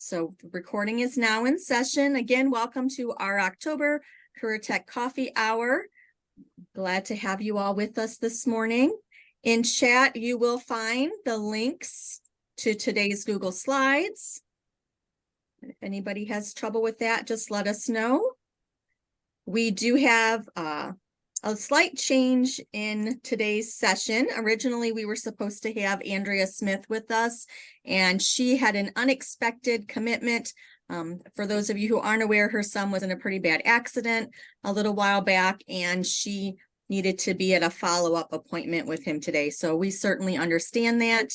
So the recording is now in session. Again, welcome to our October Career Tech Coffee Hour. Glad to have you all with us this morning. In chat, you will find the links to today's Google Slides. If anybody has trouble with that, just let us know. We do have a slight change in today's session. Originally, we were supposed to have Andrea Smith with us, and she had an unexpected commitment. For those of you who aren't aware, her son was in a pretty bad accident a little while back, and she needed to be at a follow-up appointment with him today. So we certainly understand that,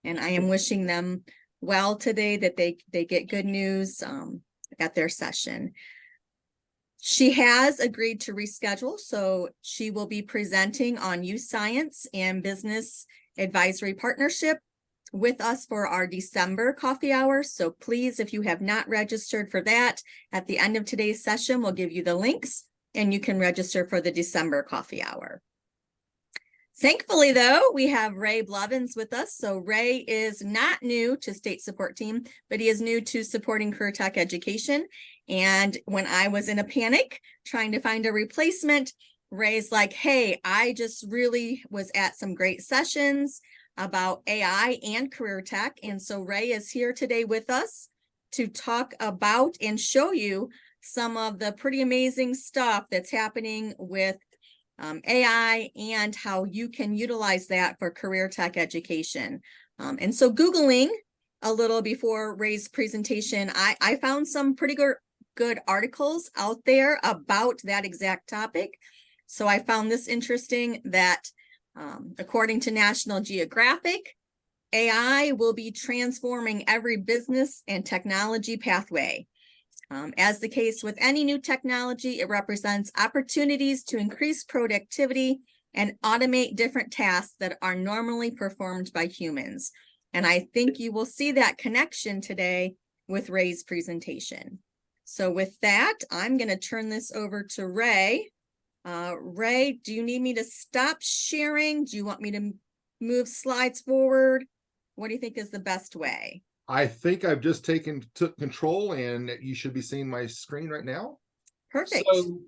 and I am wishing them well today, that they get good news at their session. She has agreed to reschedule, so she will be presenting on youth science and business advisory partnership with us for our December coffee hour. So please, if you have not registered for that, at the end of today's session, we'll give you the links and you can register for the December coffee hour. Thankfully, though, we have Ray Blevins with us. So Ray is not new to State Support Team, but he is new to supporting career tech education. And when I was in a panic trying to find a replacement, Ray's like, hey, I just really was at some great sessions about AI and career tech. And so Ray is here today with us to talk about and show you some of the pretty amazing stuff that's happening with AI and how you can utilize that for career tech education. And so Googling a little before Ray's presentation, I found some pretty good articles out there about that exact topic. So I found this interesting that according to National Geographic, AI will be transforming every business and technology pathway. As the case with any new technology, it represents opportunities to increase productivity and automate different tasks that are normally performed by humans. And I think you will see that connection today with Ray's presentation. So with that, I'm going to turn this over to Ray. Ray, do you need me to stop sharing? Do you want me to move slides forward? What do you think is the best way? I think I've just took control, and you should be seeing my screen right now. Perfect. So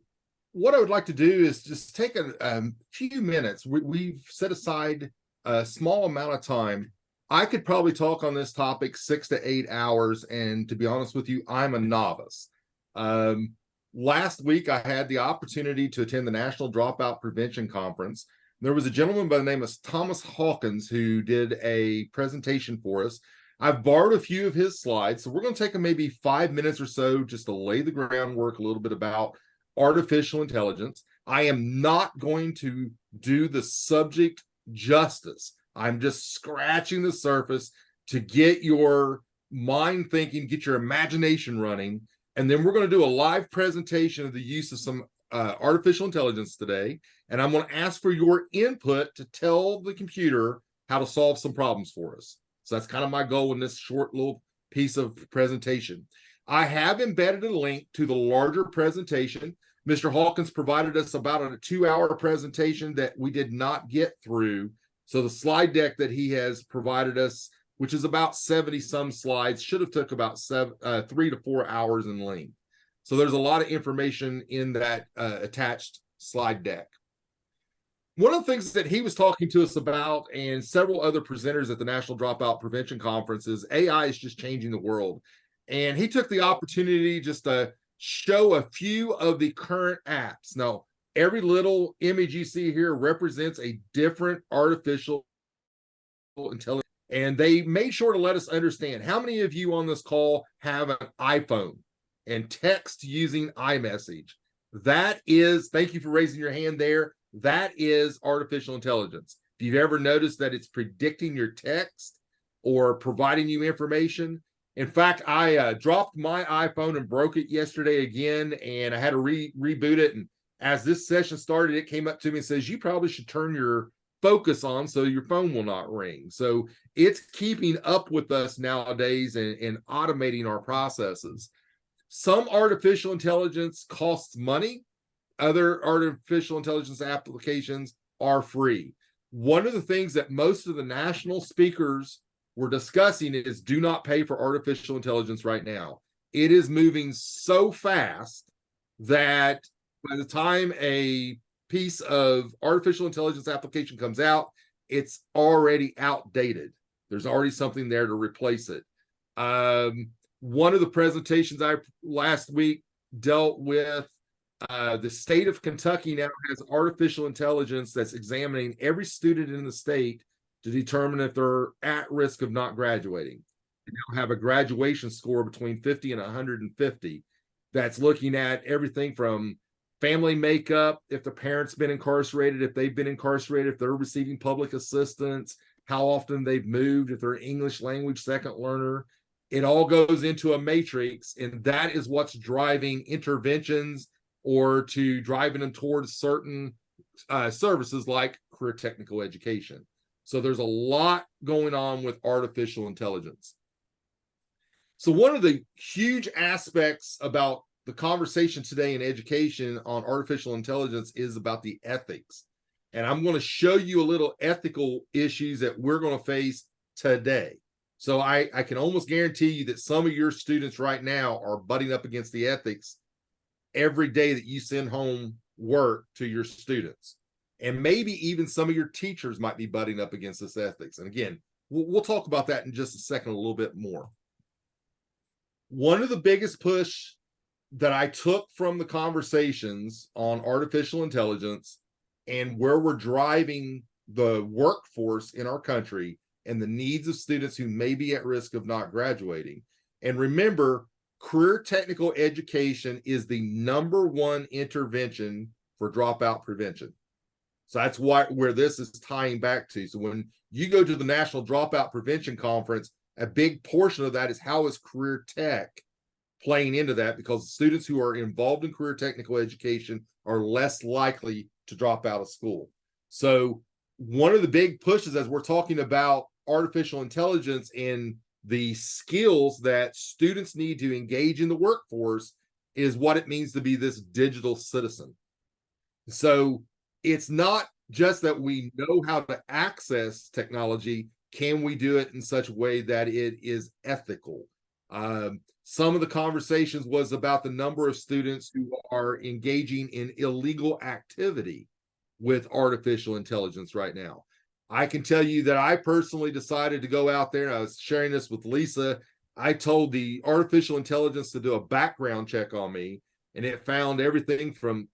what I would like to do is just take a few minutes. We've set aside a small amount of time. I could probably talk on this topic 6 to 8 hours, and to be honest with you, I'm a novice. Last week, I had the opportunity to attend the National Dropout Prevention Conference. There was a gentleman by the name of Thomas Hawkins who did a presentation for us. I've borrowed a few of his slides, so we're going to take maybe 5 minutes or so just to lay the groundwork a little bit about artificial intelligence. I am not going to do the subject justice. I'm just scratching the surface to get your mind thinking, get your imagination running, and then we're going to do a live presentation of the use of some artificial intelligence today, and I'm going to ask for your input to tell the computer how to solve some problems for us. So that's kind of my goal in this short little piece of presentation. I have embedded a link to the larger presentation. Mr. Hawkins provided us about a 2-hour presentation that we did not get through. So the slide deck that he has provided us, which is about 70 some slides, should have took about 3 to 4 hours in length. So there's a lot of information in that attached slide deck. One of the things that he was talking to us about, and several other presenters at the National Dropout Prevention Conference, is AI is just changing the world. And he took the opportunity just to show a few of the current apps. Now, every little image you see here represents a different artificial intelligence. And they made sure to let us understand how many of you on this call have an iPhone and text using iMessage. That is, thank you for raising your hand there. That is artificial intelligence. If you've ever noticed that it's predicting your text or providing you information. In fact, I dropped my iPhone and broke it yesterday again, and I had to reboot it. And as this session started, it came up to me and says, you probably should turn your focus on so your phone will not ring. So it's keeping up with us nowadays and automating our processes. Some artificial intelligence costs money. Other artificial intelligence applications are free. One of the things that most of the national speakers we're discussing is do not pay for artificial intelligence right now. It is moving so fast that by the time a piece of artificial intelligence application comes out, it's already outdated. There's already something there to replace it. One of the presentations I last week dealt with the state of Kentucky now has artificial intelligence that's examining every student in the state to determine if they're at risk of not graduating. They now have a graduation score between 50 and 150 that's looking at everything from family makeup, if the parents been incarcerated, if they've been incarcerated, if they're receiving public assistance, how often they've moved, if they're an English language second learner. It all goes into a matrix, and that is what's driving interventions or to driving them towards certain services like career technical education. So there's a lot going on with artificial intelligence. So one of the huge aspects about the conversation today in education on artificial intelligence is about the ethics. And I'm going to show you a little ethical issues that we're going to face today. So I can almost guarantee you that some of your students right now are butting up against the ethics every day that you send home work to your students. And maybe even some of your teachers might be butting up against this ethics. And again, we'll talk about that in just a second, a little bit more. One of the biggest push that I took from the conversations on artificial intelligence and where we're driving the workforce in our country and the needs of students who may be at risk of not graduating. And remember, career technical education is the #1 intervention for dropout prevention. So that's where this is tying back to. So when you go to the National Dropout Prevention Conference, a big portion of that is how is career tech playing into that, because students who are involved in career technical education are less likely to drop out of school. So one of the big pushes as we're talking about artificial intelligence and the skills that students need to engage in the workforce is what it means to be this digital citizen. So it's not just that we know how to access technology, can we do it in such a way that it is ethical? Some of the conversations was about the number of students who are engaging in illegal activity with artificial intelligence right now. I can tell you that I personally decided to go out there, and I was sharing this with Lisa. I told the artificial intelligence to do a background check on me, and it found everything from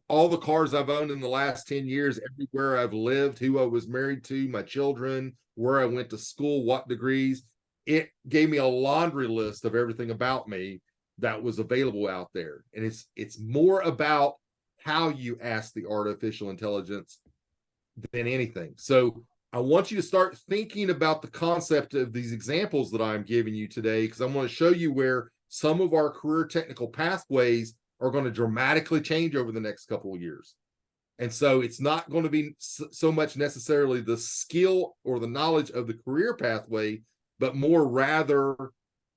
all the cars I've owned in the last 10 years, everywhere I've lived, who I was married to, my children, where I went to school, what degrees. It gave me a laundry list of everything about me that was available out there. And it's more about how you ask the artificial intelligence than anything. So I want you to start thinking about the concept of these examples that I'm giving you today, because I want to show you where some of our career technical pathways are going to dramatically change over the next couple of years. And so it's not going to be so much necessarily the skill or the knowledge of the career pathway, but more rather,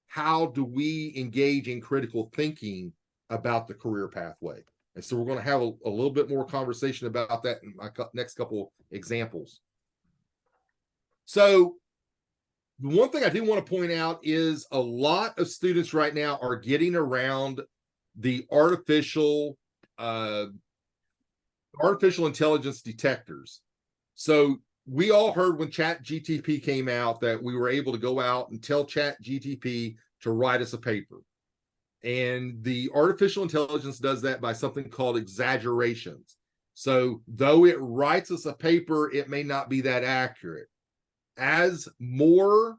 how do we engage in critical thinking about the career pathway? And so we're going to have a little bit more conversation about that in my next couple examples. So the one thing I do want to point out is a lot of students right now are getting around the artificial intelligence detectors. So we all heard when ChatGPT came out that we were able to go out and tell ChatGPT to write us a paper. And the artificial intelligence does that by something called exaggerations. So though it writes us a paper, it may not be that accurate. As more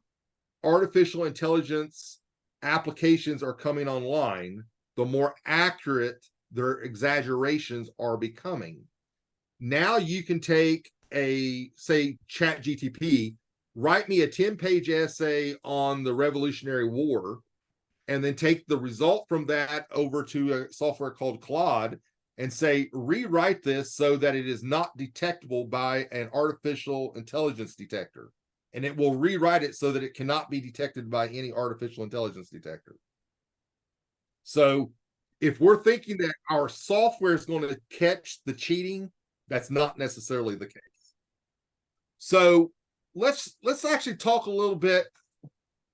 artificial intelligence applications are coming online, the more accurate their exaggerations are becoming. Now you can take say ChatGPT, write me a 10-page essay on the Revolutionary War, and then take the result from that over to a software called Claude and say, rewrite this so that it is not detectable by an artificial intelligence detector. And it will rewrite it so that it cannot be detected by any artificial intelligence detector. So if we're thinking that our software is going to catch the cheating, that's not necessarily the case. So let's actually talk a little bit.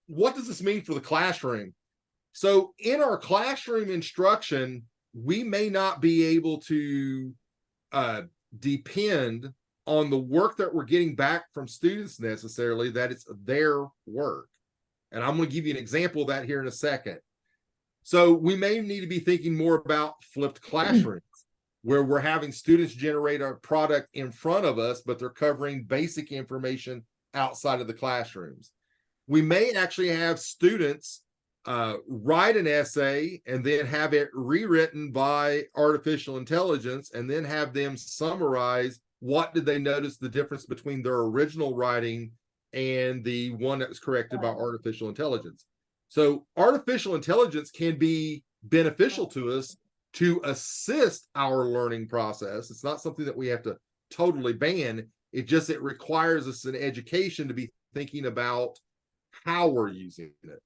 What does this mean for the classroom? So in our classroom instruction, we may not be able to depend on the work that we're getting back from students necessarily, that it's their work. And I'm going to give you an example of that here in a second. So we may need to be thinking more about flipped classrooms, where we're having students generate a product in front of us, but they're covering basic information outside of the classrooms. We may actually have students write an essay and then have it rewritten by artificial intelligence, and then have them summarize what did they notice the difference between their original writing and the one that was corrected by artificial intelligence. So artificial intelligence can be beneficial to us to assist our learning process. It's not something that we have to totally ban. It requires us an education to be thinking about how we're using it.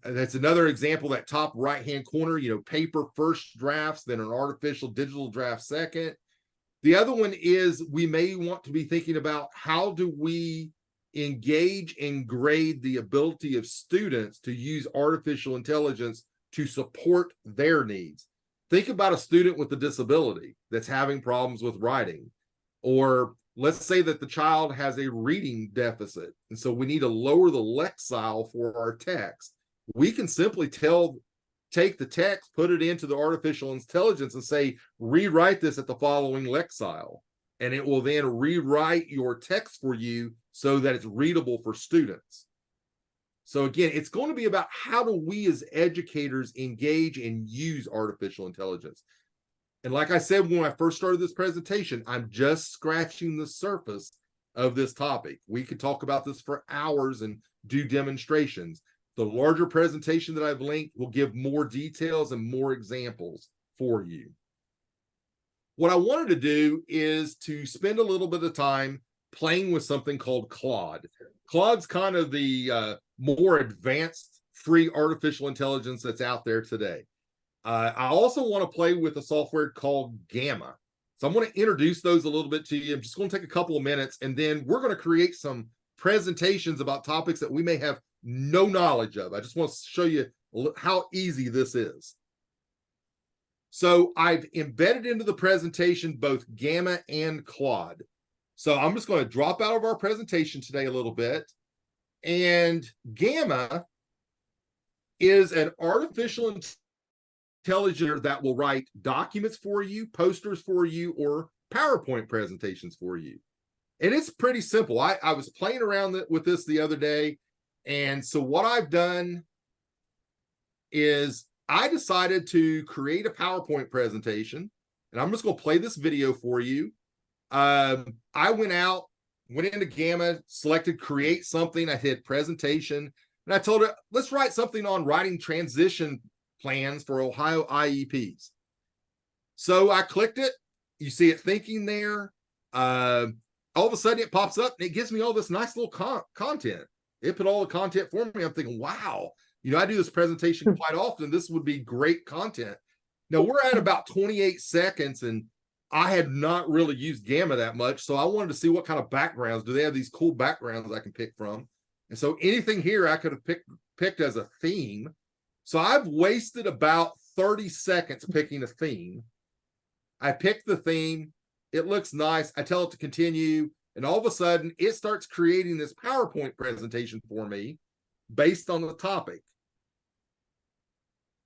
That's another example, that top right-hand corner, paper first drafts, then an artificial digital draft second. The other one is we may want to be thinking about how do we engage and grade the ability of students to use artificial intelligence to support their needs. Think about a student with a disability that's having problems with writing, or let's say that the child has a reading deficit, and so we need to lower the lexile for our text. We can simply take the text, put it into the artificial intelligence and say, rewrite this at the following lexile. And it will then rewrite your text for you so that it's readable for students. So again, it's going to be about how do we as educators engage and use artificial intelligence. And like I said, when I first started this presentation, I'm just scratching the surface of this topic. We could talk about this for hours and do demonstrations. The larger presentation that I've linked will give more details and more examples for you. What I wanted to do is to spend a little bit of time playing with something called Claude. Claude's kind of the more advanced free artificial intelligence that's out there today. I also want to play with a software called Gamma. So I'm going to introduce those a little bit to you. I'm just going to take a couple of minutes, and then we're going to create some presentations about topics that we may have no knowledge of. I just want to show you how easy this is. So I've embedded into the presentation both Gamma and Claude. So I'm just going to drop out of our presentation today a little bit. And Gamma is an artificial intelligence that will write documents for you, posters for you, or PowerPoint presentations for you. And it's pretty simple. I was playing around with this the other day. And so what I've done is I decided to create a PowerPoint presentation, and I'm just going to play this video for you. I went into Gamma, selected create something. I hit presentation, and I told it, let's write something on writing transition plans for Ohio IEPs. So I clicked it. You see it thinking there. All of a sudden it pops up and it gives me all this nice little content. It put all the content for me. I'm thinking, wow, I do this presentation quite often. This would be great content. Now we're at about 28 seconds, and I had not really used Gamma that much. So I wanted to see what kind of backgrounds. Do they have these cool backgrounds I can pick from? And so anything here I could have picked as a theme. So I've wasted about 30 seconds picking a theme. I pick the theme. It looks nice. I tell it to continue. And all of a sudden, it starts creating this PowerPoint presentation for me based on the topic.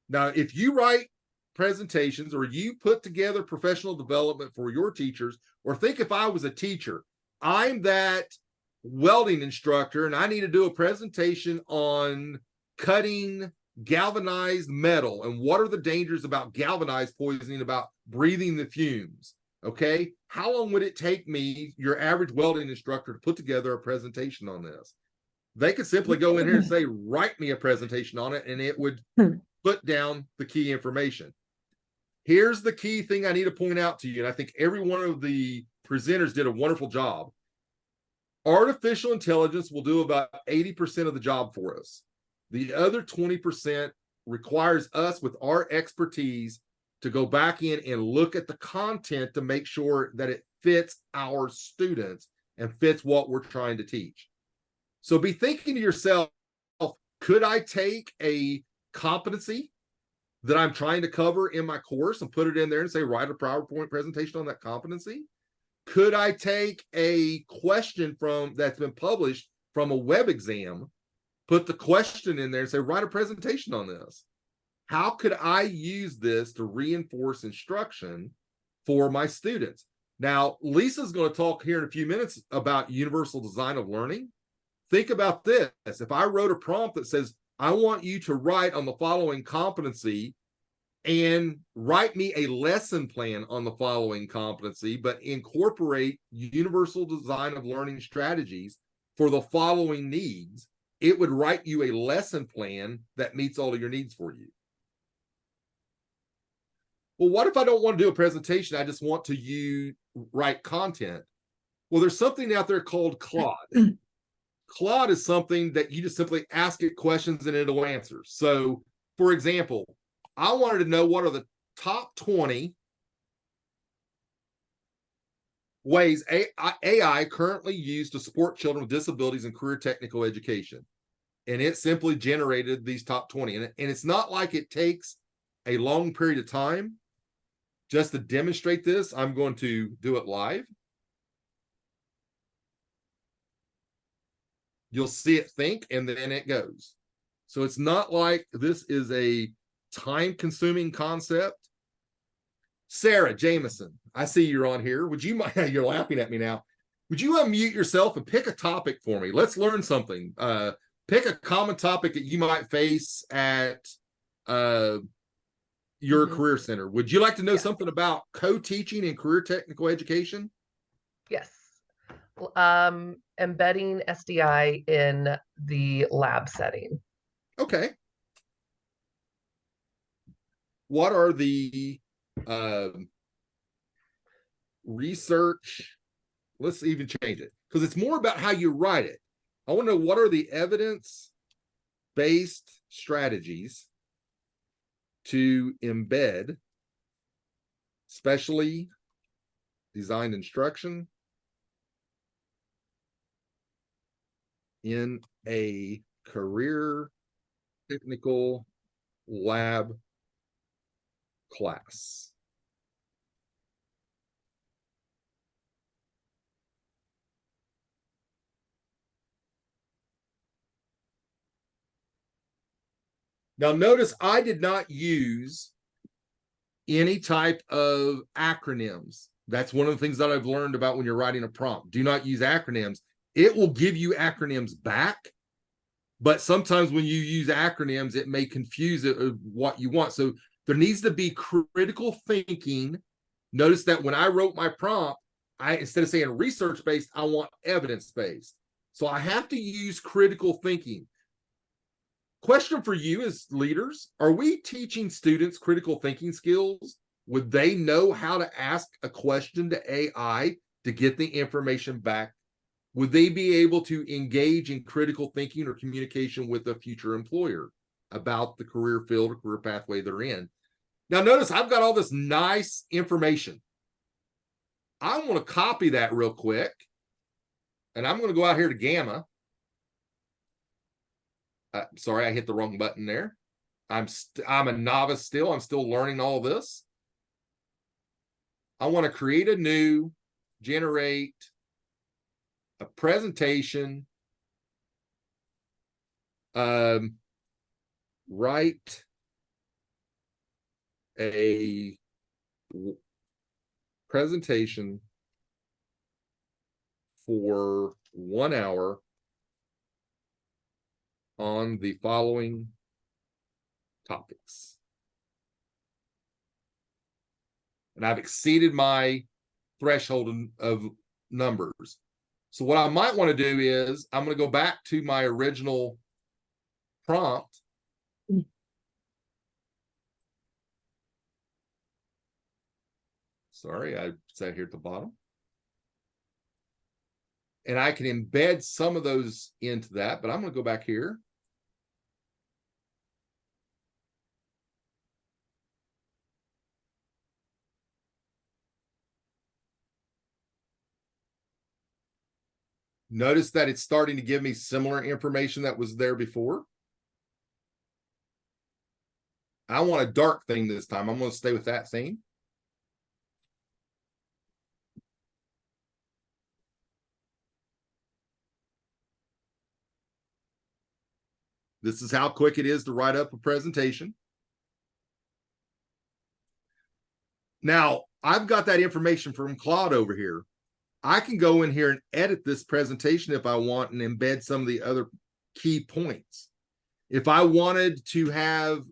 Now, if you write presentations or you put together professional development for your teachers, or think if I was a teacher, I'm that welding instructor and I need to do a presentation on cutting galvanized metal and what are the dangers about galvanized poisoning, about breathing the fumes. Okay, how long would it take me, your average welding instructor, to put together a presentation on this? They could simply go in here and say, write me a presentation on it, and it would put down the key information. Here's the key thing I need to point out to you, and I think every one of the presenters did a wonderful job. Artificial intelligence will do about 80% of the job for us. The other 20% requires us, with our expertise, to go back in and look at the content to make sure that it fits our students and fits what we're trying to teach. So be thinking to yourself, could I take a competency that I'm trying to cover in my course and put it in there and say, write a PowerPoint presentation on that competency? Could I take a question that's been published from a web exam, put the question in there and say, write a presentation on this? How could I use this to reinforce instruction for my students? Now, Lisa's going to talk here in a few minutes about universal design of learning. Think about this. If I wrote a prompt that says, I want you to write on the following competency and write me a lesson plan on the following competency, but incorporate universal design of learning strategies for the following needs, it would write you a lesson plan that meets all of your needs for you. Well, what if I don't want to do a presentation? I just want to write content. Well, there's something out there called Claude. Claude is something that you just simply ask it questions and it'll answer. So, for example, I wanted to know what are the top 20 ways AI currently used to support children with disabilities in career technical education. And it simply generated these top 20. And it's not like it takes a long period of time. Just to demonstrate this, I'm going to do it live. You'll see it think, and then it goes. So it's not like this is a time-consuming concept. Sarah Jameson, I see you're on here. Would you mind? You're laughing at me now. Would you unmute yourself and pick a topic for me? Let's learn something. Pick a common topic that you might face at your career center. Would you like to know something about co-teaching in career technical education? Yes. Embedding SDI in the lab setting. Okay. What are the research? Let's even change it because it's more about how you write it. I want to know what are the evidence-based strategies to embed specially designed instruction in a career technical lab class. Now notice I did not use any type of acronyms. That's one of the things that I've learned about when you're writing a prompt. Do not use acronyms. It will give you acronyms back, but sometimes when you use acronyms, it may confuse it of what you want. So there needs to be critical thinking. Notice that when I wrote my prompt, instead of saying research-based, I want evidence-based. So I have to use critical thinking. Question for you as leaders, are we teaching students critical thinking skills? Would they know how to ask a question to AI to get the information back? Would they be able to engage in critical thinking or communication with a future employer about the career field or career pathway they're in? Now, notice I've got all this nice information. I want to copy that real quick, and I'm going to go out here to Gamma. Sorry, I hit the wrong button there. I'm a novice still. I'm still learning all this. I want to create a new, generate a presentation, write a presentation for 1 hour on the following topics. And I've exceeded my threshold of numbers. So what I might want to do is I'm going to go back to my original prompt. Sorry, I sat here at the bottom. And I can embed some of those into that, but I'm going to go back here. Notice that it's starting to give me similar information that was there before. I want a dark theme this time. I'm going to stay with that theme. This is how quick it is to write up a presentation. Now, I've got that information from Claude over here. I can go in here and edit this presentation if I want and embed some of the other key points. If I wanted to have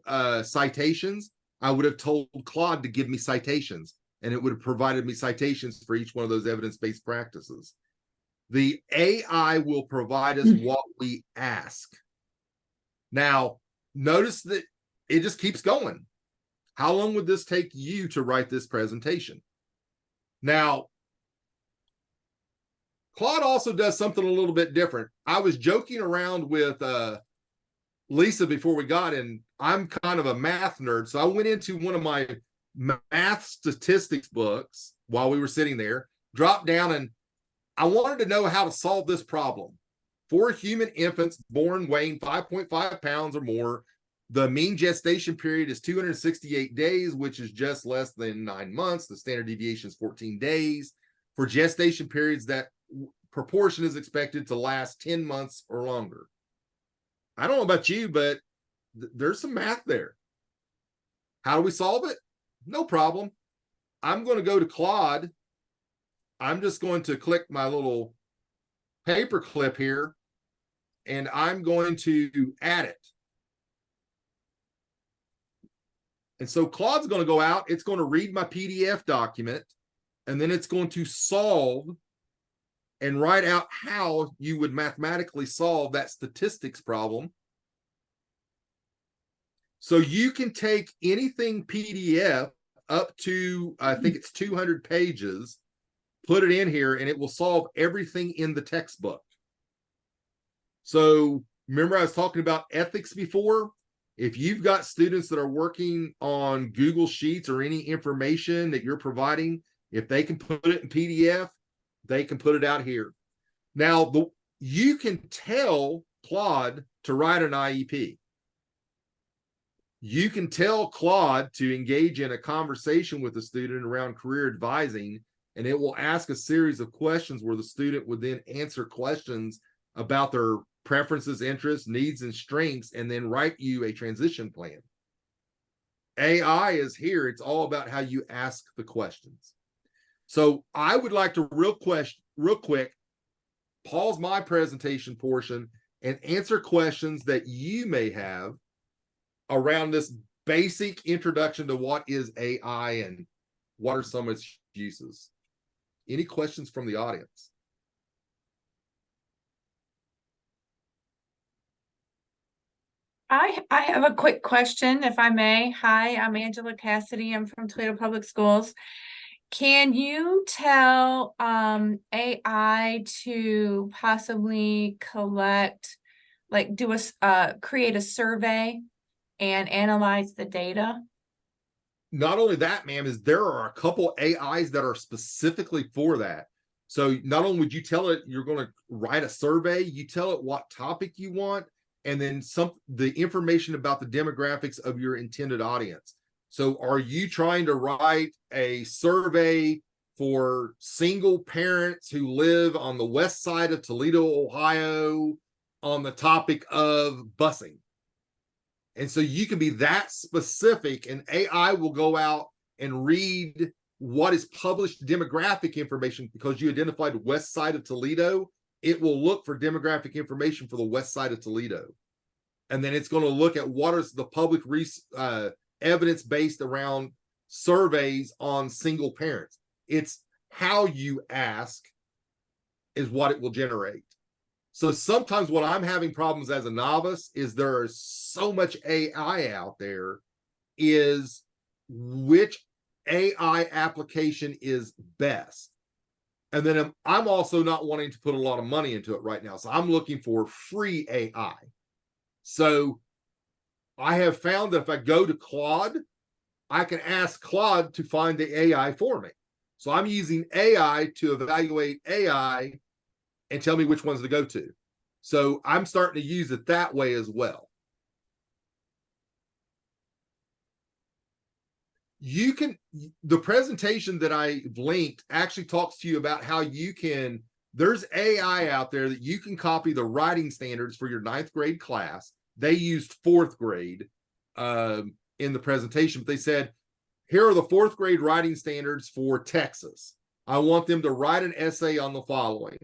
citations, I would have told Claude to give me citations, and it would have provided me citations for each one of those evidence-based practices. The AI will provide us what we ask. Now, notice that it just keeps going. How long would this take you to write this presentation? Now, Claude also does something a little bit different. I was joking around with Lisa before we got in. I'm kind of a math nerd, so I went into one of my math statistics books while we were sitting there, dropped down, and I wanted to know how to solve this problem. For human infants born weighing 5.5 pounds or more, the mean gestation period is 268 days, which is just less than 9 months. The standard deviation is 14 days. For gestation periods, that proportion is expected to last 10 months or longer. I don't know about you, but there's some math there. How do we solve it? No problem. I'm going to go to Claude. I'm just going to click my little paper clip here, and I'm going to add it. And so Claude's going to go out. It's going to read my PDF document, and then it's going to solve and write out how you would mathematically solve that statistics problem. So you can take anything PDF up to, I think it's 200 pages, put it in here, and it will solve everything in the textbook. So remember I was talking about ethics before? If you've got students that are working on Google Sheets or any information that you're providing, if they can put it in PDF, they can put it out here. Now, you can tell Claude to write an IEP. You can tell Claude to engage in a conversation with the student around career advising, and it will ask a series of questions where the student would then answer questions about their preferences, interests, needs, and strengths, and then write you a transition plan. AI is here. It's all about how you ask the questions. So I would like to real quick pause my presentation portion and answer questions that you may have around this basic introduction to what is AI and what are some of its uses. Any questions from the audience? I have a quick question, if I may. Hi, I'm Angela Cassidy. I'm from Toledo Public Schools. Can you tell AI to possibly collect, like create a survey and analyze the data? Not only that, ma'am, is there are a couple AIs that are specifically for that. So not only would you tell it you're going to write a survey, you tell it what topic you want, and then the information about the demographics of your intended audience. So are you trying to write a survey for single parents who live on the west side of Toledo, Ohio, on the topic of busing? And so you can be that specific, and AI will go out and read what is published demographic information because you identified west side of Toledo. It will look for demographic information for the west side of Toledo. And then it's going to look at what is the public evidence based around surveys on single parents. It's how you ask is what it will generate. So sometimes what I'm having problems as a novice is there is so much AI out there, is which AI application is best. And then I'm also not wanting to put a lot of money into it right now. So I'm looking for free AI. So I have found that if I go to Claude, I can ask Claude to find the AI for me. So I'm using AI to evaluate AI and tell me which ones to go to. So I'm starting to use it that way as well. The presentation that I linked actually talks to you about how you can, there's AI out there that you can copy the writing standards for your 9th grade class. They used 4th grade in the presentation, but they said, here are the 4th grade writing standards for Texas. I want them to write an essay on the following.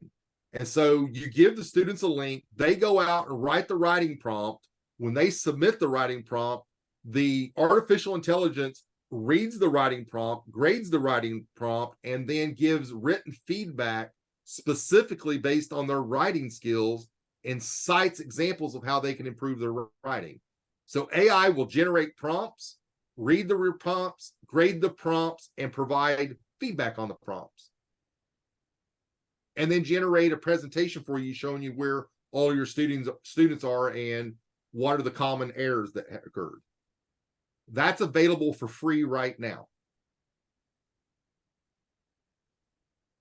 And so you give the students a link, they go out and write the writing prompt. When they submit the writing prompt, the artificial intelligence reads the writing prompt, grades the writing prompt, and then gives written feedback specifically based on their writing skills and cites examples of how they can improve their writing. So AI will generate prompts, read the prompts, grade the prompts, and provide feedback on the prompts. And then generate a presentation for you showing you where all your students are and what are the common errors that occurred. That's available for free right now.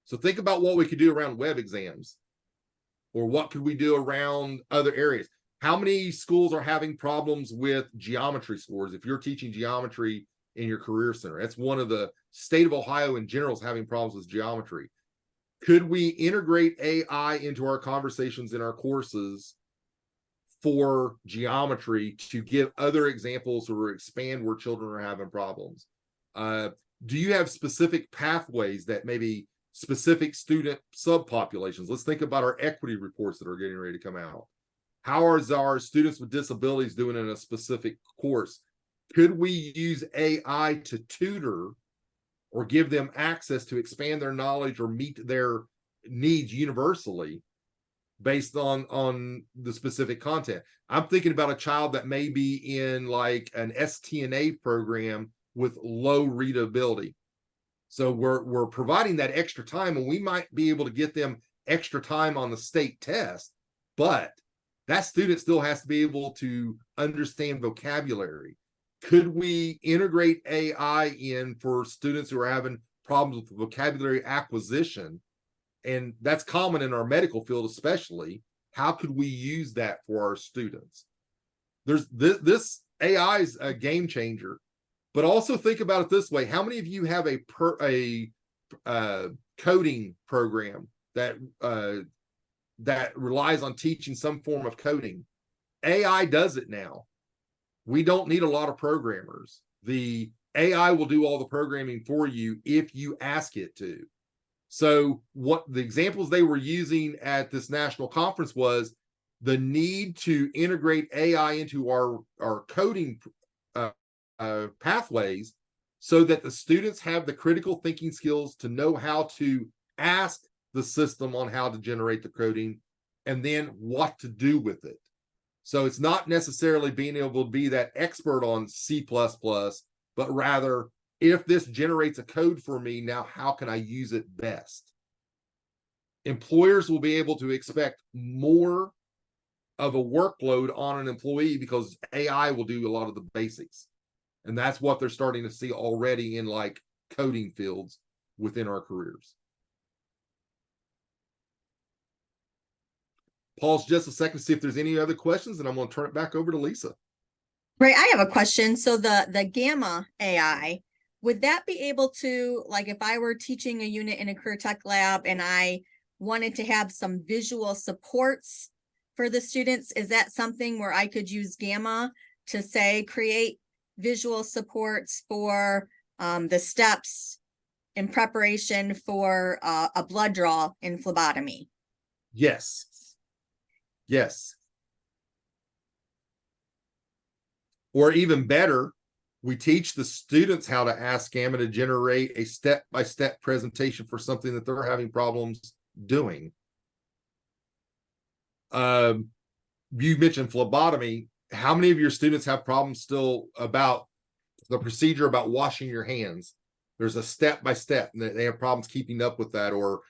So think about what we could do around web exams, or what could we do around other areas. How many schools are having problems with geometry scores? If you're teaching geometry in your career center, that's one of the state of Ohio in general is having problems with geometry. Could we integrate AI into our conversations in our courses for geometry to give other examples or expand where children are having problems? Do you have specific pathways that maybe specific student subpopulations? Let's think about our equity reports that are getting ready to come out. How are our students with disabilities doing in a specific course? Could we use AI to tutor or give them access to expand their knowledge or meet their needs universally based on the specific content? I'm thinking about a child that may be in like an STNA program with low readability. So we're providing that extra time, and we might be able to get them extra time on the state test, but that student still has to be able to understand vocabulary. Could we integrate AI in for students who are having problems with vocabulary acquisition? And that's common in our medical field, especially. How could we use that for our students? There's this AI is a game changer, but also think about it this way. How many of you have a coding program that relies on teaching some form of coding? AI does it now. We don't need a lot of programmers. The AI will do all the programming for you if you ask it to. So what the examples they were using at this national conference was the need to integrate AI into our coding pathways so that the students have the critical thinking skills to know how to ask the system on how to generate the coding and then what to do with it. So it's not necessarily being able to be that expert on C++, but rather, if this generates a code for me, now how can I use it best? Employers will be able to expect more of a workload on an employee because AI will do a lot of the basics. And that's what they're starting to see already in like coding fields within our careers. Pause just a second to see if there's any other questions, and I'm going to turn it back over to Lisa. Right, I have a question. So the Gamma AI, would that be able to, like if I were teaching a unit in a career tech lab and I wanted to have some visual supports for the students, is that something where I could use Gamma to say, create visual supports for the steps in preparation for a blood draw in phlebotomy? Yes. Yes. Or even better, we teach the students how to ask Gamma to generate a step-by-step presentation for something that they're having problems doing. You mentioned phlebotomy. How many of your students have problems still about the procedure about washing your hands? There's a step-by-step, and they have problems keeping up with that, or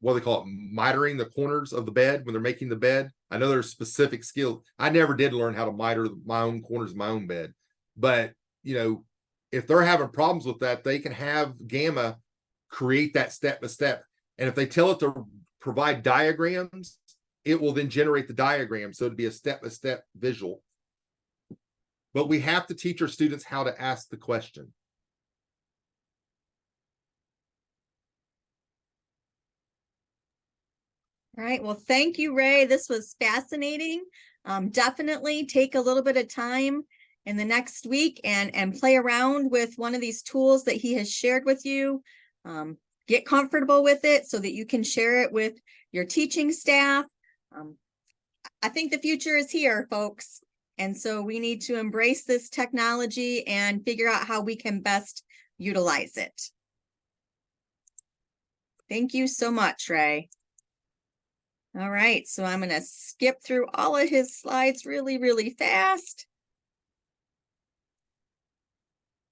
what do they call it, mitering the corners of the bed when they're making the bed. I know there's specific skills. I never did learn how to miter my own corners of my own bed, but you know, if they're having problems with that, they can have Gamma create that step by step. And if they tell it to provide diagrams, it will then generate the diagram. So it'd be a step-by-step visual. But we have to teach our students how to ask the question. All right, well, thank you, Ray. This was fascinating. Definitely take a little bit of time in the next week and play around with one of these tools that he has shared with you. Get comfortable with it so that you can share it with your teaching staff. I think the future is here, folks. And so we need to embrace this technology and figure out how we can best utilize it. Thank you so much, Ray. All right, so I'm going to skip through all of his slides really, really fast.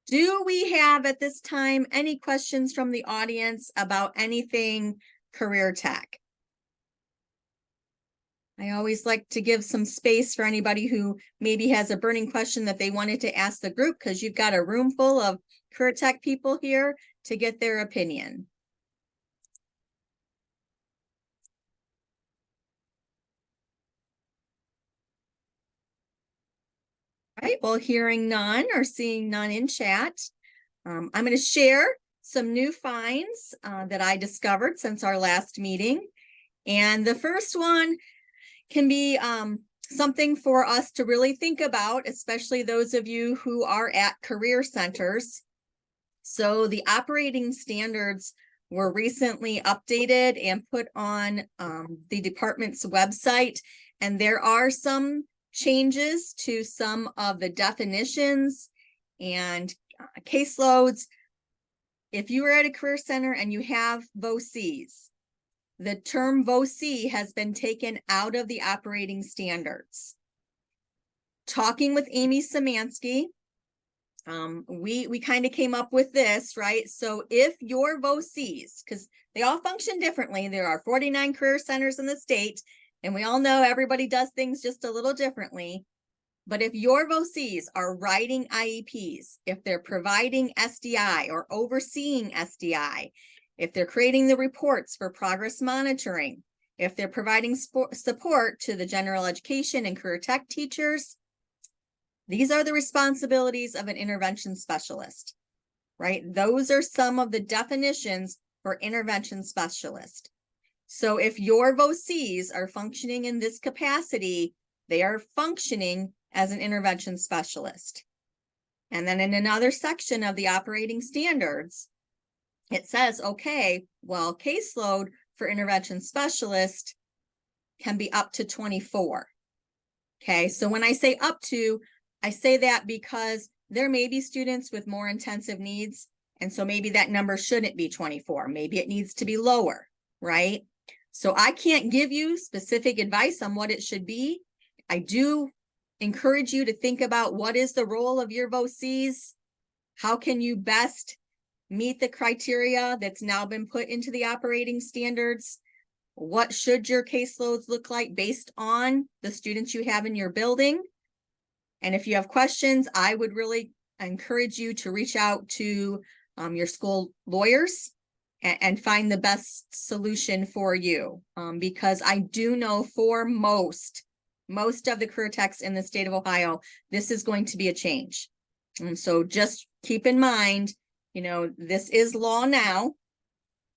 Do we have at this time any questions from the audience about anything career tech? I always like to give some space for anybody who maybe has a burning question that they wanted to ask the group, because you've got a room full of career tech people here to get their opinion. All right, well, hearing none or seeing none in chat, I'm going to share some new finds that I discovered since our last meeting. And the first one can be something for us to really think about, especially those of you who are at career centers. So the operating standards were recently updated and put on the department's website, and there are some changes to some of the definitions and caseloads. If you are at a career center and you have VOCs, the term VOC has been taken out of the operating standards. Talking with Amy Szymanski, we kind of came up with this, right? So if your VOCs, because they all function differently, there are 49 career centers in the state, and we all know everybody does things just a little differently. But if your VOCs are writing IEPs, if they're providing SDI or overseeing SDI, if they're creating the reports for progress monitoring, if they're providing support to the general education and career tech teachers, these are the responsibilities of an intervention specialist, right? Those are some of the definitions for intervention specialist. So if your VOCs are functioning in this capacity, they are functioning as an intervention specialist. And then in another section of the operating standards, it says, okay, well, caseload for intervention specialist can be up to 24. Okay, so when I say up to, I say that because there may be students with more intensive needs. And so maybe that number shouldn't be 24. Maybe it needs to be lower, right? So I can't give you specific advice on what it should be. I do encourage you to think about what is the role of your VOCs. How can you best meet the criteria that's now been put into the operating standards? What should your caseloads look like based on the students you have in your building? And if you have questions, I would really encourage you to reach out to your school lawyers and find the best solution for you. Because I do know for most of the career techs in the state of Ohio, this is going to be a change. And so just keep in mind, you know, this is law now.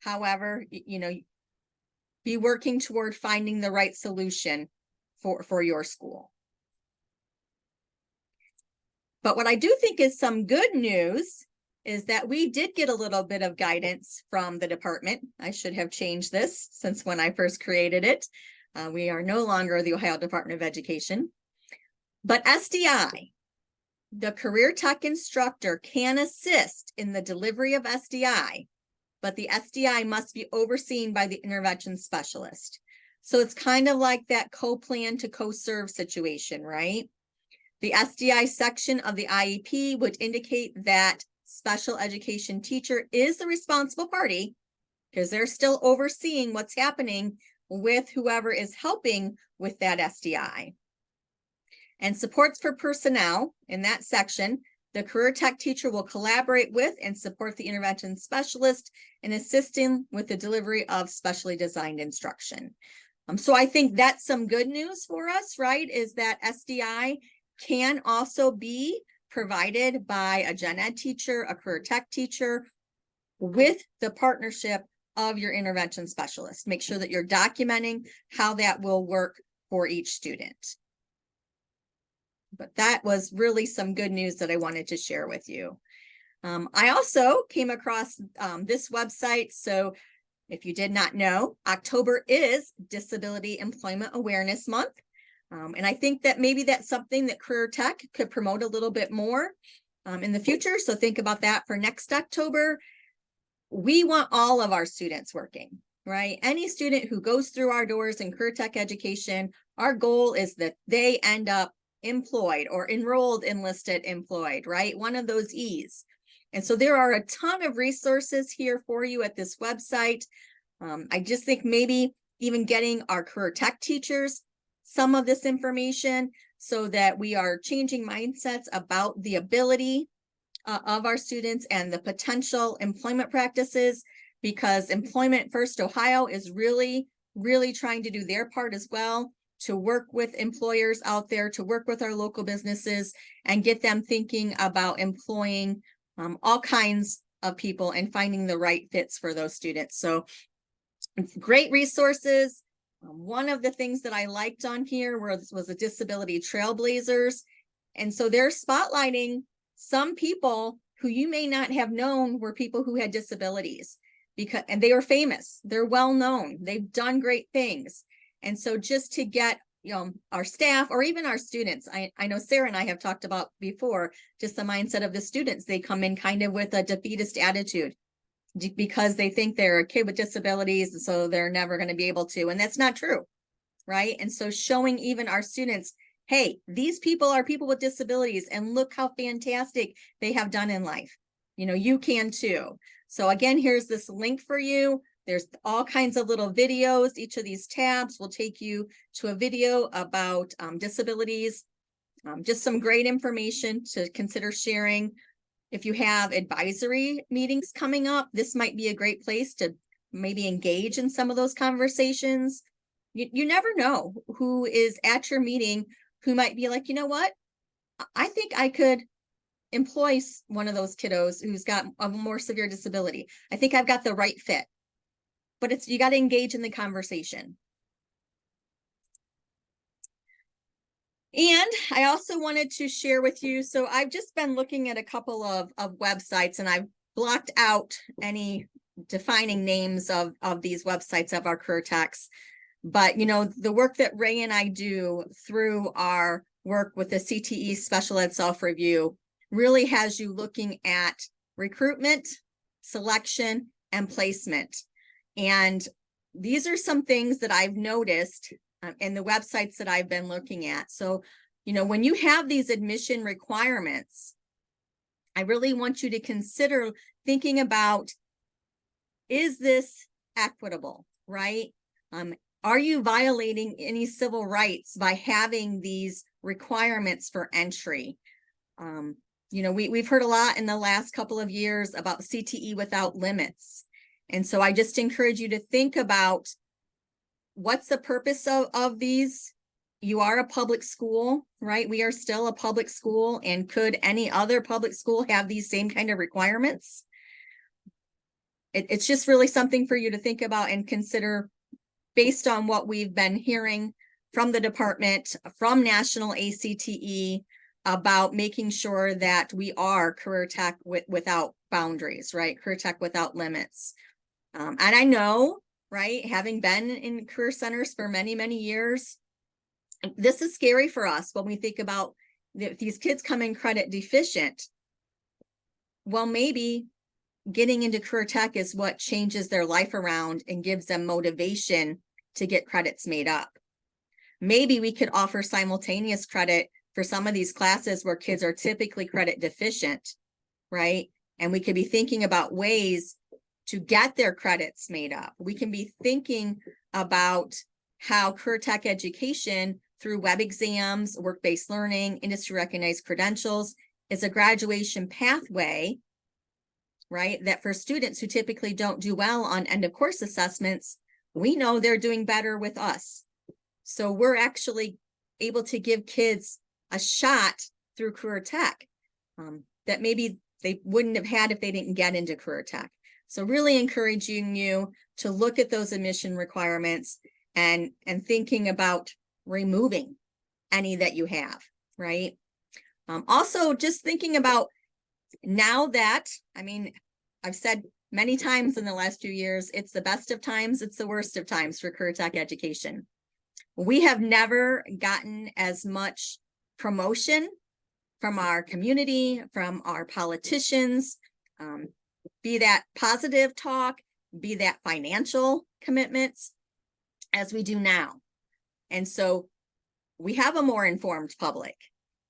However, you know, be working toward finding the right solution for your school. But what I do think is some good news is that we did get a little bit of guidance from the department. I should have changed this since when I first created it. We are no longer the Ohio Department of Education. But SDI, the career tech instructor, can assist in the delivery of SDI, but the SDI must be overseen by the intervention specialist. So it's kind of like that co-plan to co-serve situation, right? The SDI section of the IEP would indicate that special education teacher is the responsible party because they're still overseeing what's happening with whoever is helping with that SDI. And supports for personnel in that section The career tech teacher will collaborate with and support the intervention specialist in assisting with the delivery of specially designed instruction. So I think that's some good news for us, right? Is that SDI can also be provided by a gen ed teacher, a career tech teacher, with the partnership of your intervention specialist. Make sure that you're documenting how that will work for each student. But that was really some good news that I wanted to share with you. I also came across this website. So if you did not know, October is Disability Employment Awareness Month. And I think that maybe that's something that Career Tech could promote a little bit more in the future. So think about that for next October. We want all of our students working, right? Any student who goes through our doors in Career Tech education, our goal is that they end up employed or enrolled, enlisted, employed, right? One of those E's. And so there are a ton of resources here for you at this website. I just think maybe even getting our career tech teachers some of this information so that we are changing mindsets about the ability of our students and the potential employment practices, because Employment First Ohio is really trying to do their part as well, to work with employers out there, to work with our local businesses and get them thinking about employing all kinds of people and finding the right fits for those students. So great resources. One of the things that I liked on here was a disability trailblazers. And so they're spotlighting some people who you may not have known were people who had disabilities, and they are famous. They're well known. They've done great things. And so just to get our staff or even our students, I know Sarah and I have talked about before, just the mindset of the students. They come in kind of with a defeatist attitude because they think they're a kid with disabilities, so they're never going to be able to. And that's not true, right? And so showing even our students, hey, these people are people with disabilities and look how fantastic they have done in life. You can too. So again, here's this link for you. There's all kinds of little videos. Each of these tabs will take you to a video about disabilities. Just some great information to consider sharing. If you have advisory meetings coming up, this might be a great place to maybe engage in some of those conversations. You never know who is at your meeting who might be like, you know what? I think I could employ one of those kiddos who's got a more severe disability. I think I've got the right fit. But you got to engage in the conversation. And I also wanted to share with you, so I've just been looking at a couple of websites, and I've blocked out any defining names of these websites of our career techs. But, the work that Ray and I do through our work with the CTE Special Ed Self-Review really has you looking at recruitment, selection, and placement. And these are some things that I've noticed in the websites that I've been looking at. So, when you have these admission requirements, I really want you to consider thinking about, is this equitable, right? Are you violating any civil rights by having these requirements for entry? We've heard a lot in the last couple of years about CTE without limits. And so I just encourage you to think about, what's the purpose of these? You are a public school, right? We are still a public school. And could any other public school have these same kind of requirements? It's just really something for you to think about and consider based on what we've been hearing from the department, from National ACTE, about making sure that we are career tech without boundaries, right? Career tech without limits. And I know, right, having been in career centers for many, many years, this is scary for us when we think about these kids come in credit deficient. Well, maybe getting into career tech is what changes their life around and gives them motivation to get credits made up. Maybe we could offer simultaneous credit for some of these classes where kids are typically credit deficient, right? And we could be thinking about ways to get their credits made up. We can be thinking about how career tech education through web exams, work-based learning, industry recognized credentials is a graduation pathway, right? That for students who typically don't do well on end of course assessments, we know they're doing better with us. So we're actually able to give kids a shot through career tech that maybe they wouldn't have had if they didn't get into career tech. So really encouraging you to look at those admission requirements and thinking about removing any that you have, right? Also just thinking about now that, I mean, I've said many times in the last few years, it's the best of times, it's the worst of times for career tech education. We have never gotten as much promotion from our community, from our politicians, be that positive talk, be that financial commitments, as we do now. And so we have a more informed public.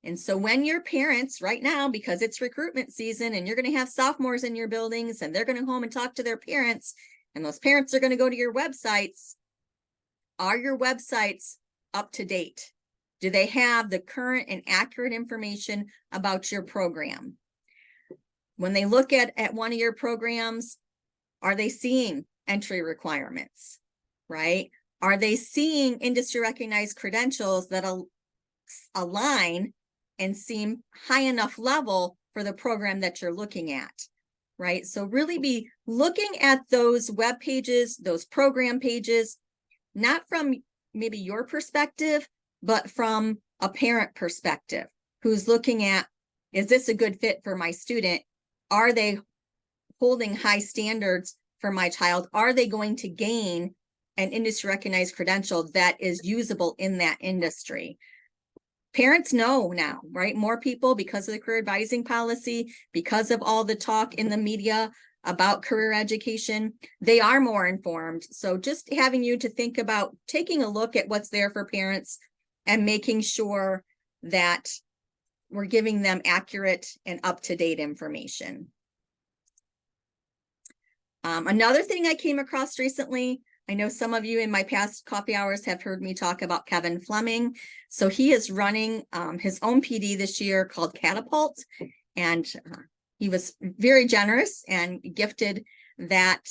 And so when your parents right now, because it's recruitment season and you're going to have sophomores in your buildings and they're going to go home and talk to their parents, and those parents are going to go to your websites, are your websites up to date? Do they have the current and accurate information about your program? When they look at one of your programs, are they seeing entry requirements, right? Are they seeing industry recognized credentials that align and seem high enough level for the program that you're looking at, right? So really be looking at those web pages, those program pages, not from maybe your perspective, but from a parent perspective who's looking at, is this a good fit for my student? Are they holding high standards for my child? Are they going to gain an industry recognized credential that is usable in that industry? Parents know now, right? More people, because of the career advising policy, because of all the talk in the media about career education, they are more informed. So just having you to think about taking a look at what's there for parents and making sure that we're giving them accurate and up-to-date information. Another thing I came across recently, I know some of you in my past coffee hours have heard me talk about Kevin Fleming. So he is running his own PD this year called Catapult. And he was very generous and gifted that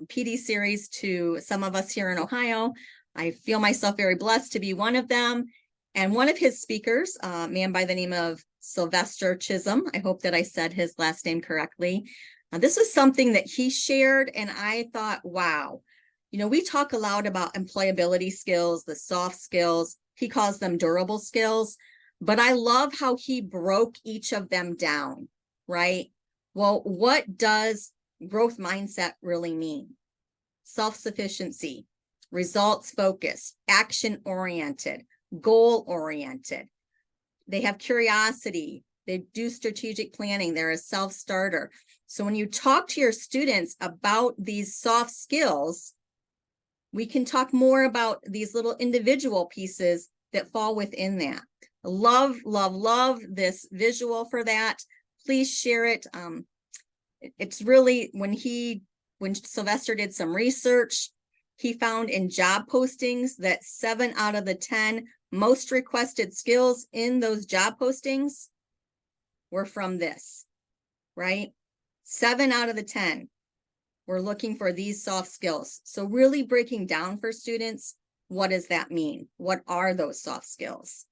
PD series to some of us here in Ohio. I feel myself very blessed to be one of them. And one of his speakers, a man by the name of Sylvester Chisholm, I hope that I said his last name correctly. This was something that he shared, and I thought, wow, you know, we talk a lot about employability skills, the soft skills. He calls them durable skills, but I love how he broke each of them down, right? Well, what does growth mindset really mean? Self-sufficiency, results focused, action oriented, goal oriented. They have curiosity. They do strategic planning. They're a self-starter. So when you talk to your students about these soft skills, we can talk more about these little individual pieces that fall within that. Love, love, love this visual for that. Please share it. It's really, when Sylvester did some research, he found in job postings that 7 out of the 10 most requested skills in those job postings were from this, right? 7 out of the 10 were looking for these soft skills. So really breaking down for students, what does that mean? What are those soft skills?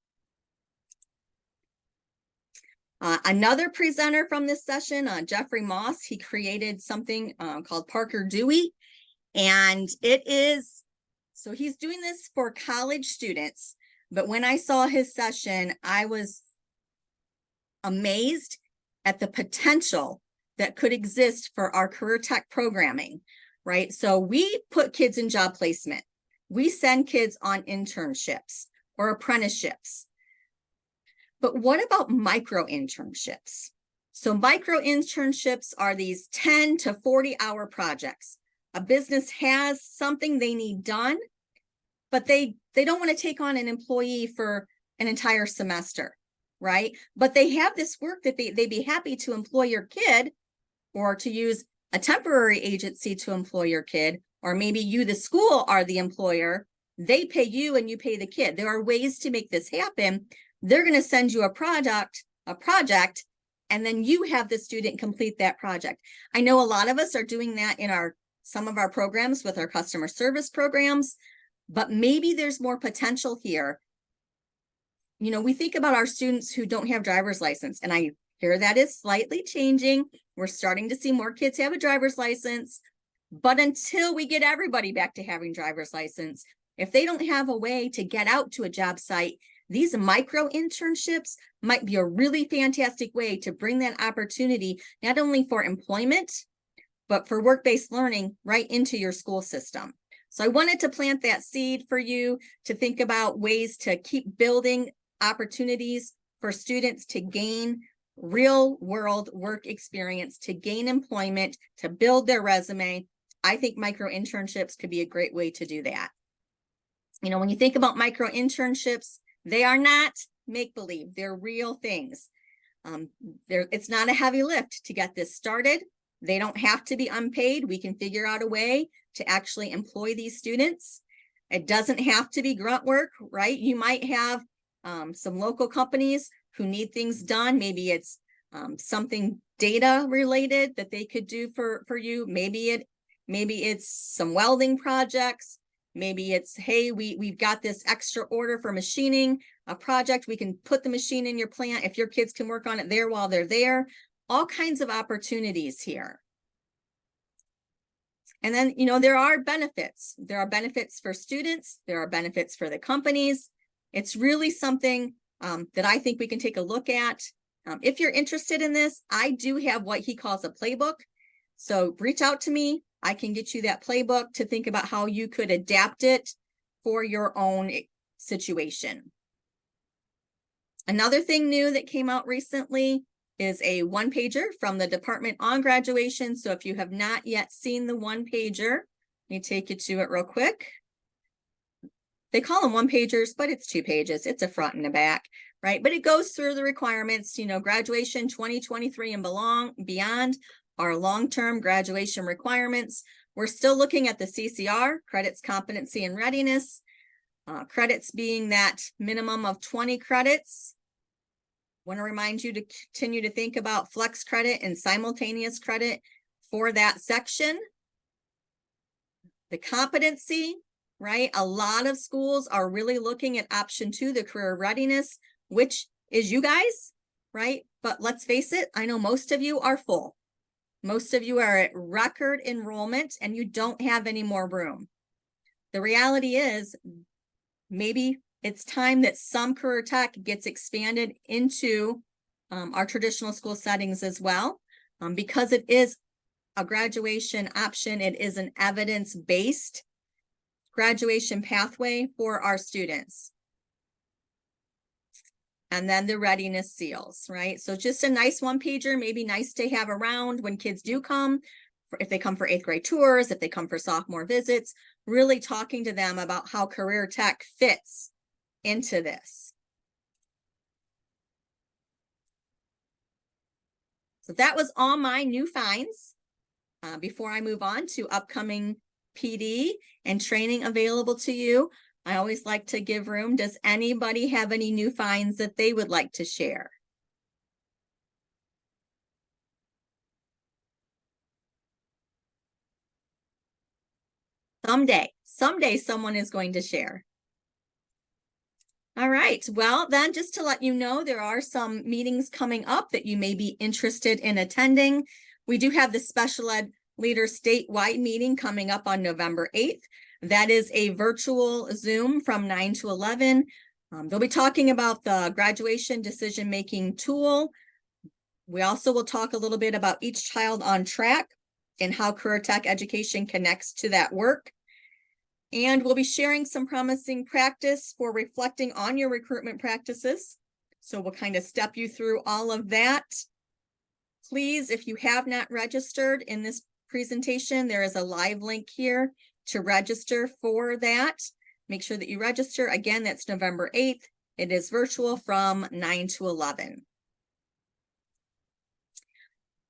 Another presenter from this session, Jeffrey Moss, he created something called Parker Dewey. And it is, so he's doing this for college students. But when I saw his session, I was amazed at the potential that could exist for our career tech programming, right? So we put kids in job placement. We send kids on internships or apprenticeships. But what about micro internships? So micro internships are these 10 to 40-hour projects. A business has something they need done, but they don't want to take on an employee for an entire semester, right? But they have this work that they'd be happy to employ your kid, or to use a temporary agency to employ your kid, or maybe you, the school, are the employer. They pay you and you pay the kid. There are ways to make this happen. They're going to send you a project, and then you have the student complete that project. I know a lot of us are doing that in some of our programs with our customer service programs, but maybe there's more potential here. You know, we think about our students who don't have driver's license, and I hear that is slightly changing. We're starting to see more kids have a driver's license, but until we get everybody back to having driver's license, if they don't have a way to get out to a job site, these micro internships might be a really fantastic way to bring that opportunity, not only for employment, but for work-based learning right into your school system. So I wanted to plant that seed for you to think about ways to keep building opportunities for students to gain real world work experience, to gain employment, to build their resume. I think micro internships could be a great way to do that. You know, when you think about micro internships, they are not make-believe, they're real things. It's not a heavy lift to get this started. They don't have to be unpaid. We can figure out a way to actually employ these students. It doesn't have to be grunt work, right? You might have some local companies who need things done. Maybe it's something data related that they could do for you. Maybe it's some welding projects. Maybe it's, hey, we've got this extra order for machining a project. We can put the machine in your plant if your kids can work on it there while they're there. All kinds of opportunities here. And then, you know, there are benefits. There are benefits for students. There are benefits for the companies. It's really something that I think we can take a look at. If you're interested in this, I do have what he calls a playbook. So reach out to me. I can get you that playbook to think about how you could adapt it for your own situation. Another thing new that came out recently is a one-pager from the department on graduation. So if you have not yet seen the one-pager, let me take you to it real quick. They call them one-pagers, but it's 2 pages. It's a front and a back, right? But it goes through the requirements, you know, graduation 2023 and beyond are long-term graduation requirements. We're still looking at the CCR, credits, competency, and readiness. Credits being that minimum of 20 credits. Want to remind you to continue to think about flex credit and simultaneous credit for that section. The competency, right? A lot of schools are really looking at option 2, the career readiness, which is you guys, right? But let's face it, I know most of you are full. Most of you are at record enrollment and you don't have any more room. The reality is maybe it's time that some career tech gets expanded into our traditional school settings as well. Because it is a graduation option, it is an evidence-based graduation pathway for our students. And then the readiness seals, right? So just a nice one-pager, maybe nice to have around when kids do come, if they come for 8th grade tours, if they come for sophomore visits, really talking to them about how career tech fits into this. So that was all my new finds. Before I move on to upcoming PD and training available to you, I always like to give room. Does anybody have any new finds that they would like to share? Someday someone is going to share. All right, well then just to let you know, there are some meetings coming up that you may be interested in attending. We do have the Special Ed Leaders statewide meeting coming up on November 8th. That is a virtual Zoom from 9 to 11. They'll be talking about the graduation decision-making tool. We also will talk a little bit about each child on track and how career tech education connects to that work. And we'll be sharing some promising practice for reflecting on your recruitment practices. So we'll kind of step you through all of that. Please, if you have not registered in this presentation, there is a live link here to register for that. Make sure that you register. Again, that's November 8th. It is virtual from 9 to 11.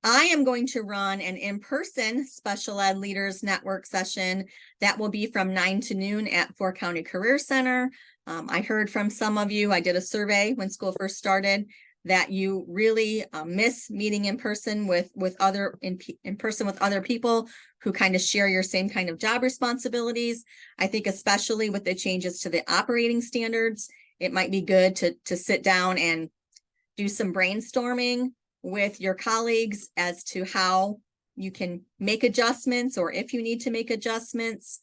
I am going to run an in-person Special Ed Leaders Network session that will be from 9 to noon at 4 County Career Center. I heard from some of you, I did a survey when school first started. that you really miss meeting in person with other in person with other people who kind of share your same kind of job responsibilities. I think especially with the changes to the operating standards, it might be good to sit down and do some brainstorming with your colleagues as to how you can make adjustments, or if you need to make adjustments.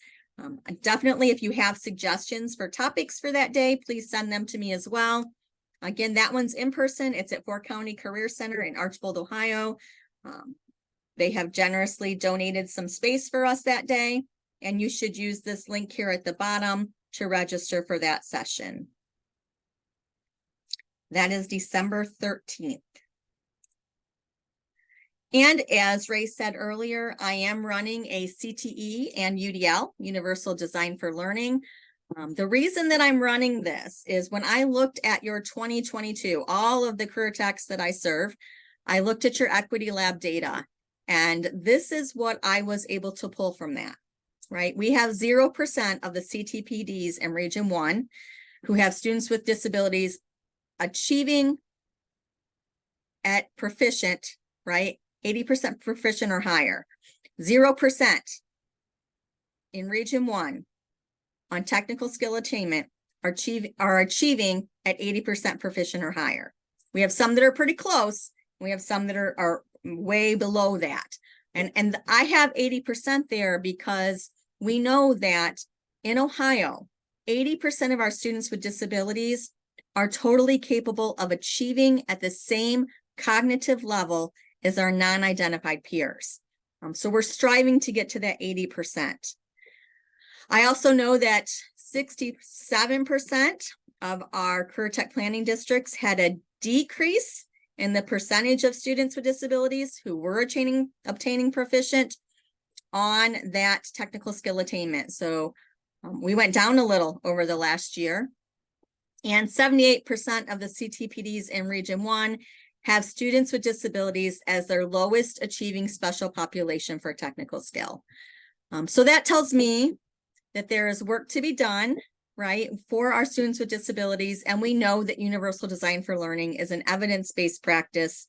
Definitely, if you have suggestions for topics for that day, please send them to me as well. Again, that one's in person. It's at Fort County Career Center in Archbold, Ohio. They have generously donated some space for us that day, and you should use this link here at the bottom to register for that session. That is December 13th. And as Ray said earlier, I am running a CTE and UDL, Universal Design for Learning. The reason that I'm running this is when I looked at your 2022, all of the career techs that I serve, I looked at your Equity Lab data, and this is what I was able to pull from that, right? We have 0% of the CTPDs in Region 1 who have students with disabilities achieving at proficient, right? 80% proficient or higher. 0% in Region 1 on technical skill attainment are achieving at 80% proficient or higher. We have some that are pretty close. We have some that are way below that. And I have 80% there because we know that in Ohio, 80% of our students with disabilities are totally capable of achieving at the same cognitive level as our non-identified peers. So we're striving to get to that 80%. I also know that 67% of our career tech planning districts had a decrease in the percentage of students with disabilities who were obtaining proficient on that technical skill attainment. So we went down a little over the last year. And 78% of the CTPDs in Region 1 have students with disabilities as their lowest achieving special population for technical skill. So that tells me that there is work to be done, right, for our students with disabilities. And we know that Universal Design for Learning is an evidence-based practice.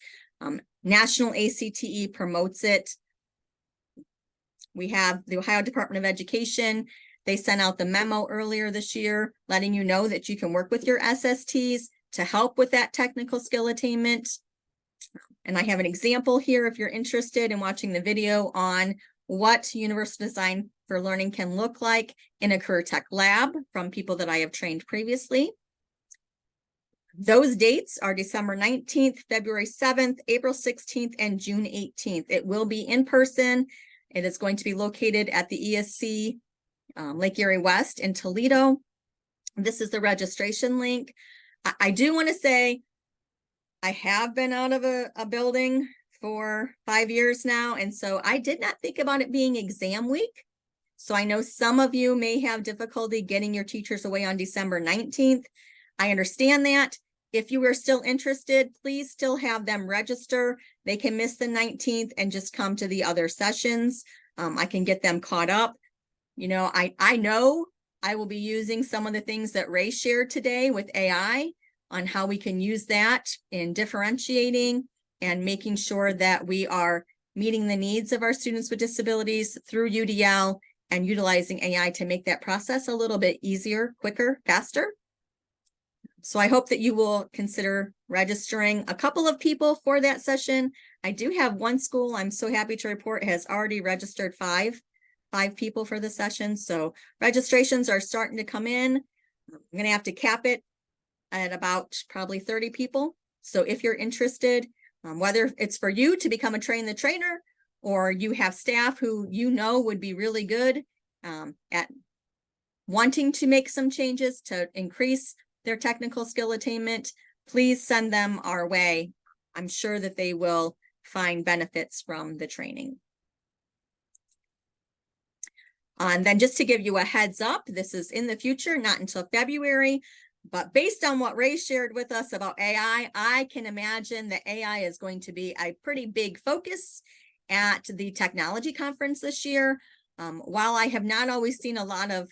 National ACTE promotes it. We have the Ohio Department of Education. They sent out the memo earlier this year, letting you know that you can work with your SSTs to help with that technical skill attainment. And I have an example here if you're interested in watching the video on what Universal Design for Learning can look like in a career tech lab from people that I have trained previously. Those dates are December 19th, February 7th, April 16th, and June 18th. It will be in person. It is going to be located at the ESC Lake Erie West in Toledo. This is the registration link. I do want to say I have been out of a building for 5 years now, and so I did not think about it being exam week. So I know some of you may have difficulty getting your teachers away on December 19th. I understand that. If you are still interested, please still have them register. They can miss the 19th and just come to the other sessions. I can get them caught up. You know, I know I will be using some of the things that Ray shared today with AI on how we can use that in differentiating and making sure that we are meeting the needs of our students with disabilities through UDL and utilizing AI to make that process a little bit easier, quicker, faster. So I hope that you will consider registering a couple of people for that session. I do have one school I'm so happy to report has already registered five people for the session. So registrations are starting to come in. I'm going to have to cap it at about probably 30 people. So if you're interested, whether it's for you to become a train the trainer, or you have staff who you know would be really good at wanting to make some changes to increase their technical skill attainment, please send them our way. I'm sure that they will find benefits from the training. And then just to give you a heads up, this is in the future, not until February, but based on what Ray shared with us about AI, I can imagine that AI is going to be a pretty big focus at the technology conference this year. While I have not always seen a lot of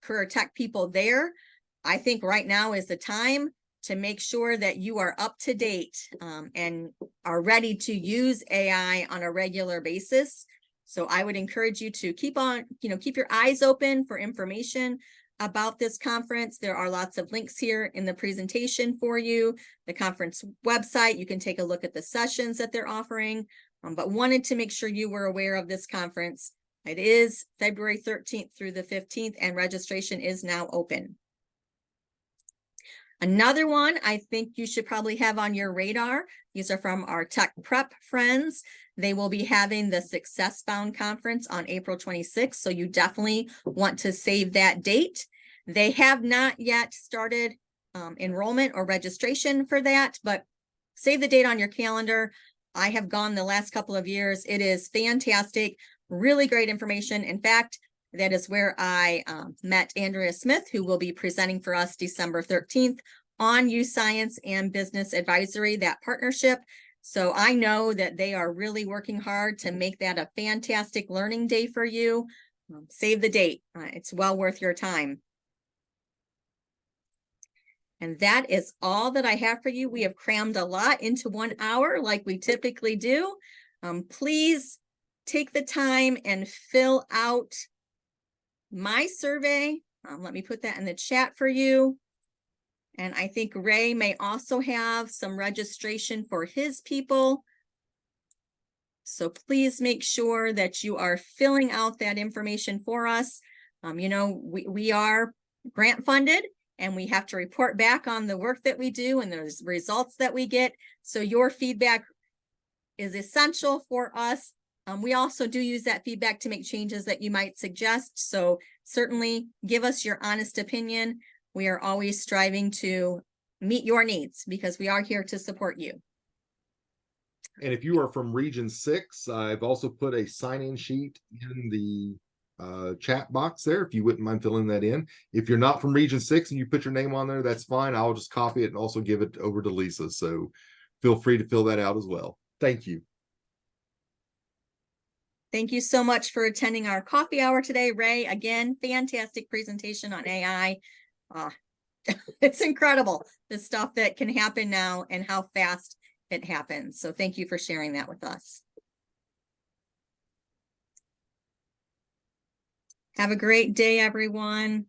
career tech people there, I think right now is the time to make sure that you are up to date and are ready to use AI on a regular basis. So I would encourage you to keep your eyes open for information about this conference. There are lots of links here in the presentation for you. The conference website, you can take a look at the sessions that they're offering, but wanted to make sure you were aware of this conference. It is February 13th through the 15th, and registration is now open. Another one I think you should probably have on your radar. These are from our tech prep friends. They will be having the Success Bound Conference on April 26th. So you definitely want to save that date. They have not yet started enrollment or registration for that, but save the date on your calendar. I have gone the last couple of years. It is fantastic, really great information. In fact, that is where I met Andrea Smith, who will be presenting for us December 13th on Youth Science and Business Advisory, that partnership. So I know that they are really working hard to make that a fantastic learning day for you. Save the date. It's well worth your time. And that is all that I have for you. We have crammed a lot into 1 hour like we typically do. Please take the time and fill out my survey. Let me put that in the chat for you. And I think Ray may also have some registration for his people. So please make sure that you are filling out that information for us. We are grant funded, and we have to report back on the work that we do and the results that we get. So your feedback is essential for us. We also do use that feedback to make changes that you might suggest. So certainly give us your honest opinion. We are always striving to meet your needs because we are here to support you. And if you are from Region 6, I've also put a sign-in sheet in the chat box there, if you wouldn't mind filling that in. If you're not from Region 6 and you put your name on there, that's fine. I'll just copy it and also give it over to Lisa. So feel free to fill that out as well. Thank you. Thank you so much for attending our coffee hour today, Ray. Again, fantastic presentation on AI. It's incredible, the stuff that can happen now and how fast it happens. So thank you for sharing that with us. Have a great day, everyone.